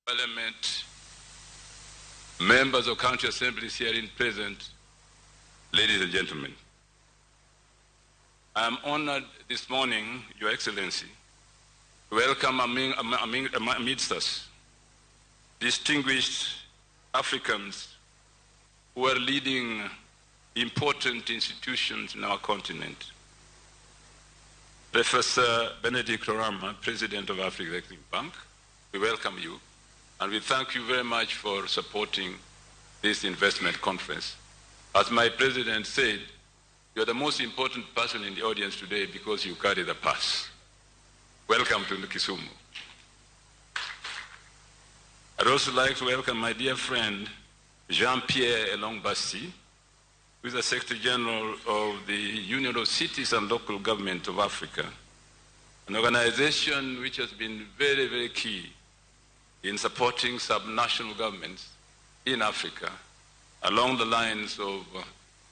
Parliament, members of county assemblies here in present, ladies and gentlemen. I am honored this morning, Your Excellency, to welcome amidst us distinguished Africans who are leading important institutions in our continent. Professor Benedict Romb, President of African Executive Bank, we welcome you and we thank you very much for supporting this investment conference. As my president said, you are the most important person in the audience today because you carry the purse. Welcome to KISUMU. I'd also like to welcome my dear friend, Jean-Pierre Elongbassi, who is the Secretary General of the Union of Cities and Local Government of Africa, an organization which has been very, very key in supporting subnational governments in Africa along the lines of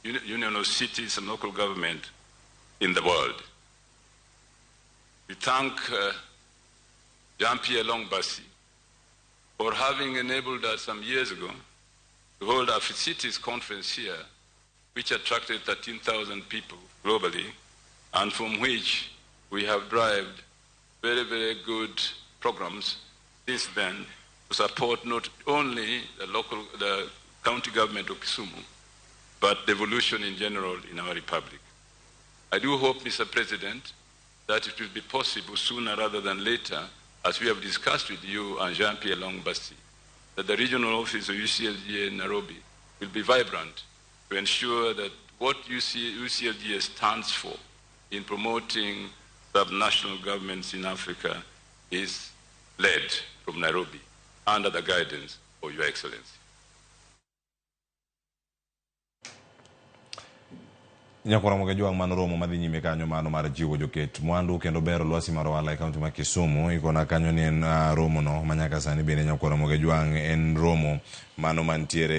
Union of Cities and Local Government in the world. We thank Jean-Pierre Elongbassi for having enabled us some years ago to hold our cities conference here, which attracted 13,000 people globally, and from which we have derived very, very good programs since then to support not only the county government of KISUMU, but the evolution in general in our republic. I do hope, Mr. President, that it will be possible sooner rather than later, as we have discussed with you and Jean-Pierre Elongbassi, that the regional office of UCLGA in Nairobi will be vibrant to ensure that what UCLGA stands for in promoting subnational governments in Africa is led from Nairobi under the guidance of Your Excellency. Nyakora mugejwa mano Romo madinyi mekanyo mano mar jiwo joket mwandu kendo bero lwasi mar Ohala e kaunti ma KISUMU ikona kanyo ni en Romo no manyaka sani bende nyakora mugejwa en Romo mano mantiere